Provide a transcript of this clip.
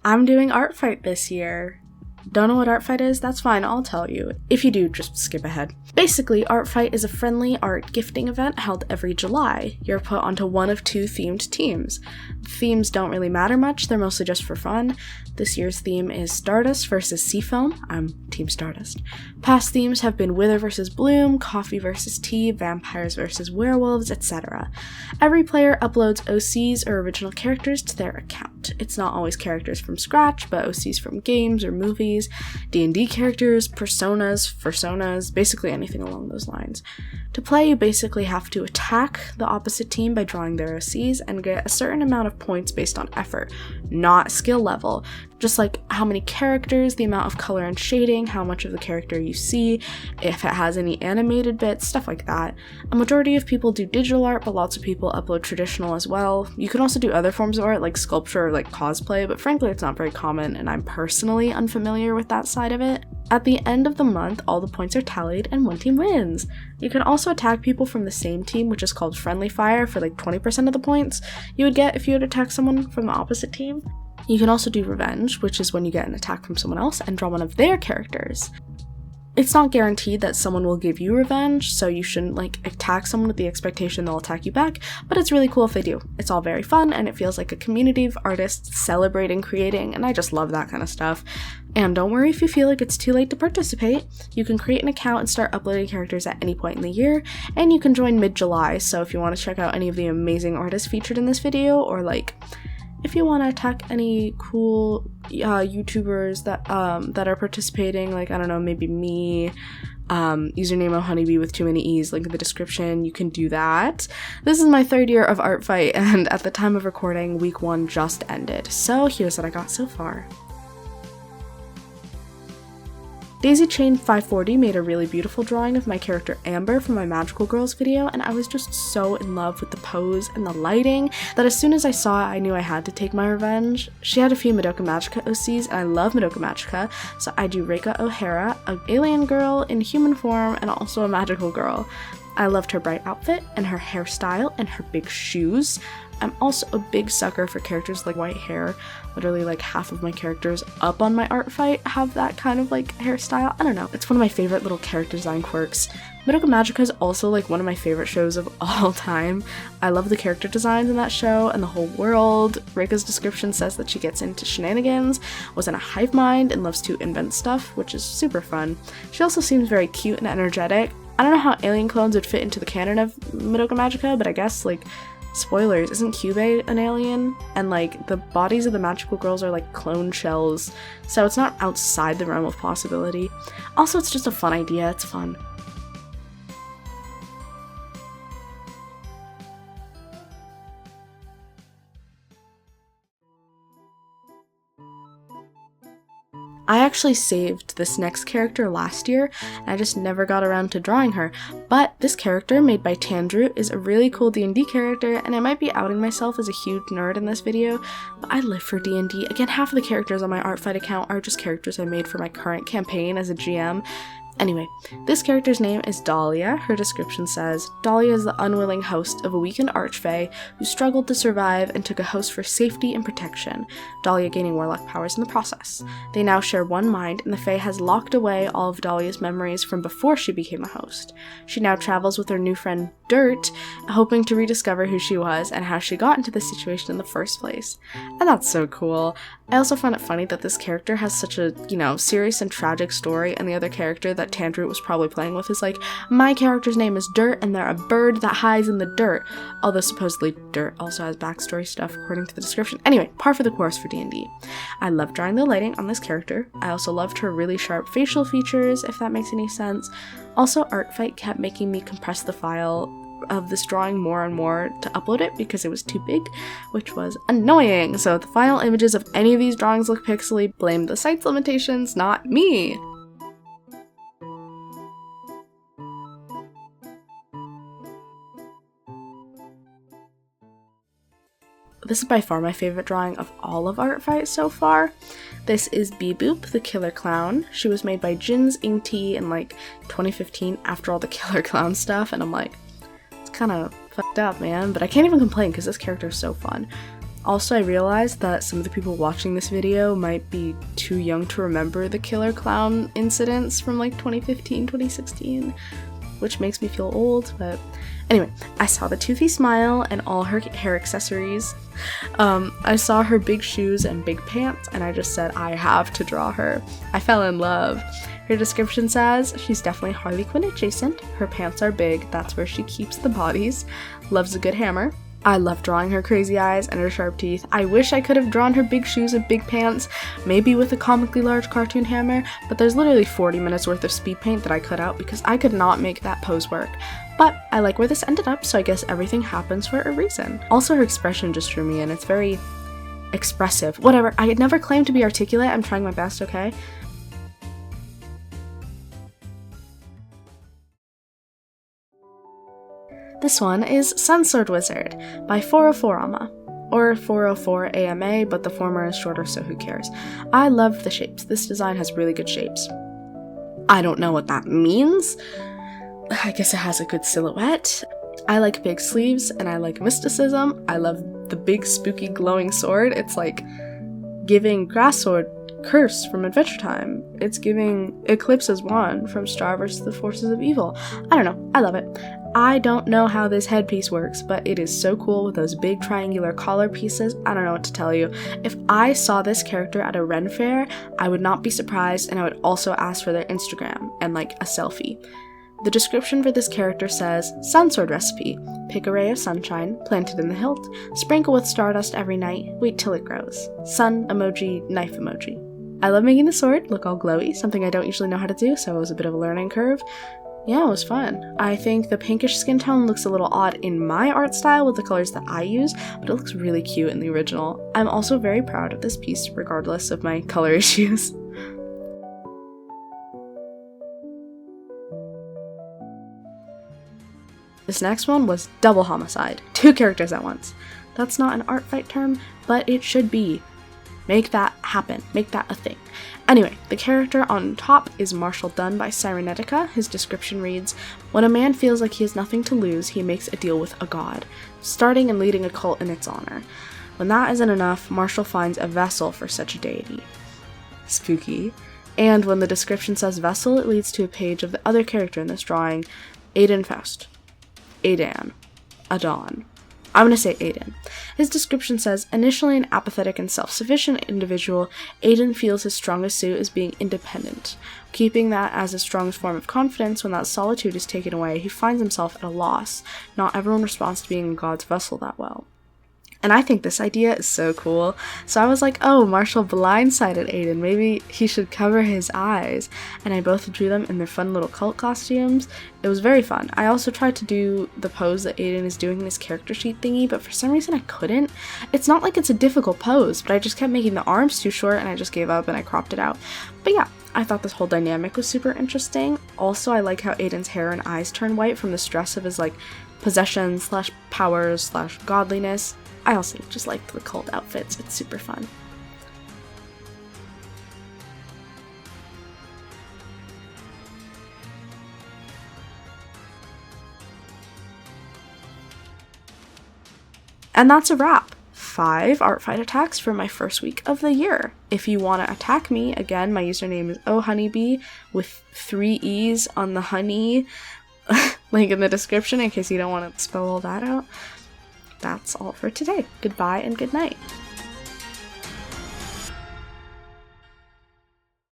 I'm doing ArtFight this year. Don't know what ArtFight is? That's fine, I'll tell you. If you do, just skip ahead. Basically, ArtFight is a friendly art gifting event held every July. You're put onto one of 2 themed teams. The themes don't really matter much, they're mostly just for fun. This year's theme is Stardust versus Seafoam. I'm Team Stardust. Past themes have been Wither versus Bloom, Coffee versus Tea, Vampires versus Werewolves, etc. Every player uploads OCs or original characters to their account. It's not always characters from scratch, but OCs from games or movies, D&D characters, personas, basically anything along those lines. To play, you basically have to attack the opposite team by drawing their OCs and get a certain amount of points based on effort, not skill level. Just like how many characters, the amount of color and shading, how much of the character you see, if it has any animated bits, stuff like that. A majority of people do digital art, but lots of people upload traditional as well. You can also do other forms of art like sculpture or like cosplay, but frankly it's not very common and I'm personally unfamiliar with that side of it. At the end of the month, all the points are tallied and one team wins. You can also attack people from the same team, which is called friendly fire, for like 20% of the points you would get if you would attack someone from the opposite team. You can also do revenge, which is when you get an attack from someone else and draw one of their characters. It's not guaranteed that someone will give you revenge, so you shouldn't like attack someone with the expectation they'll attack you back, but it's really cool if they do. It's all very fun and it feels like a community of artists celebrating creating, and I just love that kind of stuff. And don't worry if you feel like it's too late to participate. You can create an account and start uploading characters at any point in the year, and you can join mid-July, so if you want to check out any of the amazing artists featured in this video, or like if you want to attack any cool YouTubers that are participating, like, I don't know, maybe me, username honeybee with too many E's, link in the description, you can do that. This is my 3rd year of ArtFight, and at the time of recording, week 1 just ended. So here's what I got so far. Daisy Chain 540 made a really beautiful drawing of my character Amber from my Magical Girls video, and I was just so in love with the pose and the lighting that as soon as I saw it, I knew I had to take my revenge. She had a few Madoka Magica OCs, and I love Madoka Magica, so I do Raika O'Hara, an alien girl in human form and also a magical girl. I loved her bright outfit and her hairstyle and her big shoes. I'm also a big sucker for characters like white hair. Literally like half of my characters up on my ArtFight have that kind of like hairstyle. I don't know, it's one of my favorite little character design quirks. Madoka Magica is also like one of my favorite shows of all time. I love the character designs in that show and the whole world. Reika's description says that she gets into shenanigans, was in a hive mind, and loves to invent stuff, which is super fun. She also seems very cute and energetic. I don't know how alien clones would fit into the canon of Madoka Magica, but I guess, like, spoilers, isn't Kyubey an alien? And, like, the bodies of the magical girls are, like, clone shells, so it's not outside the realm of possibility. Also, it's just a fun idea, it's fun. I actually saved this next character last year, and I just never got around to drawing her, but this character, made by Tandrew, is a really cool D&D character, and I might be outing myself as a huge nerd in this video, but I live for D&D. Again, half of the characters on my ArtFight account are just characters I made for my current campaign as a GM. Anyway, this character's name is Dollia. Her description says, Dollia is the unwilling host of a weakened archfey who struggled to survive and took a host for safety and protection, Dollia gaining warlock powers in the process. They now share one mind, and the fae has locked away all of Dollia's memories from before she became a host. She now travels with her new friend Dirt, hoping to rediscover who she was and how she got into this situation in the first place. And that's so cool. I also found it funny that this character has such a, serious and tragic story, and the other character that Tandrew was probably playing with is like, my character's name is Dirt, and they're a bird that hides in the dirt. Although supposedly Dirt also has backstory stuff according to the description. Anyway, par for the course for D&D. I love drawing the lighting on this character. I also loved her really sharp facial features, if that makes any sense. Also, ArtFight kept making me compress the file of this drawing more and more to upload it because it was too big, which was annoying. So if the final images of any of these drawings look pixely, blame the site's limitations, not me. This is by far my favorite drawing of all of ArtFight so far. This is Beboop, the killer clown. She was made by Jin's Inktea in like 2015 after all the killer clown stuff, and I'm like, it's kind of fucked up, man, but I can't even complain because this character is so fun. Also, I realized that some of the people watching this video might be too young to remember the killer clown incidents from like 2015, 2016, which makes me feel old, but anyway, I saw the toothy smile and all her hair accessories. I saw her big shoes and big pants, and I just said, I have to draw her. I fell in love. Her description says, she's definitely Harley Quinn adjacent. Her pants are big, that's where she keeps the bodies. Loves a good hammer. I love drawing her crazy eyes and her sharp teeth. I wish I could have drawn her big shoes and big pants, maybe with a comically large cartoon hammer, but there's literally 40 minutes worth of speed paint that I cut out because I could not make that pose work. But I like where this ended up, so I guess everything happens for a reason. Also, her expression just drew me in. It's very expressive. Whatever, I had never claimed to be articulate. I'm trying my best, okay? This one is Sunsword Wizard by 404ama, or 404ama, but the former is shorter, so who cares. I love the shapes. This design has really good shapes. I don't know what that means. I guess it has a good silhouette. I like big sleeves, and I like mysticism. I love the big spooky glowing sword. It's like giving Grass Sword Curse from Adventure Time. It's giving Eclipse's wand from Star vs. the Forces of Evil. I don't know. I love it. I don't know how this headpiece works, but it is so cool with those big triangular collar pieces. I don't know what to tell you. If I saw this character at a Ren fair, I would not be surprised, and I would also ask for their Instagram and like a selfie. The description for this character says, Sunsword recipe. Pick a ray of sunshine, plant it in the hilt, sprinkle with stardust every night, wait till it grows. Sun emoji, knife emoji. I love making the sword look all glowy, something I don't usually know how to do, so it was a bit of a learning curve. Yeah, it was fun. I think the pinkish skin tone looks a little odd in my art style with the colors that I use, but it looks really cute in the original. I'm also very proud of this piece, regardless of my color issues. This next one was double homicide. 2 characters at once. That's not an art fight term, but it should be. Make that happen. Make that a thing. Anyway, the character on top is Marshall Dunn by Cyrenetica. His description reads, when a man feels like he has nothing to lose, he makes a deal with a god, starting and leading a cult in its honor. When that isn't enough, Marshall finds a vessel for such a deity. Spooky. And when the description says vessel, it leads to a page of the other character in this drawing, Aiden Faust. Aidan. Adon. I'm gonna say Aiden. His description says, initially an apathetic and self-sufficient individual, Aiden feels his strongest suit is being independent. Keeping that as his strongest form of confidence, when that solitude is taken away, he finds himself at a loss. Not everyone responds to being God's vessel that well. And I think this idea is so cool. So I was like, oh, Marshall blindsided Aiden. Maybe he should cover his eyes. And I both drew them in their fun little cult costumes. It was very fun. I also tried to do the pose that Aiden is doing in his character sheet thingy, but for some reason I couldn't. It's not like it's a difficult pose, but I just kept making the arms too short and I just gave up and I cropped it out. But yeah, I thought this whole dynamic was super interesting. Also, I like how Aiden's hair and eyes turn white from the stress of his like possession / powers / godliness. I also just like the cult outfits, it's super fun. And that's a wrap. 5 ArtFight attacks for my first week of the year. If you want to attack me, again, my username is OHoneybee with 3 E's on the honey. Link in the description in case you don't want to spell all that out. That's all for today. Goodbye and good night.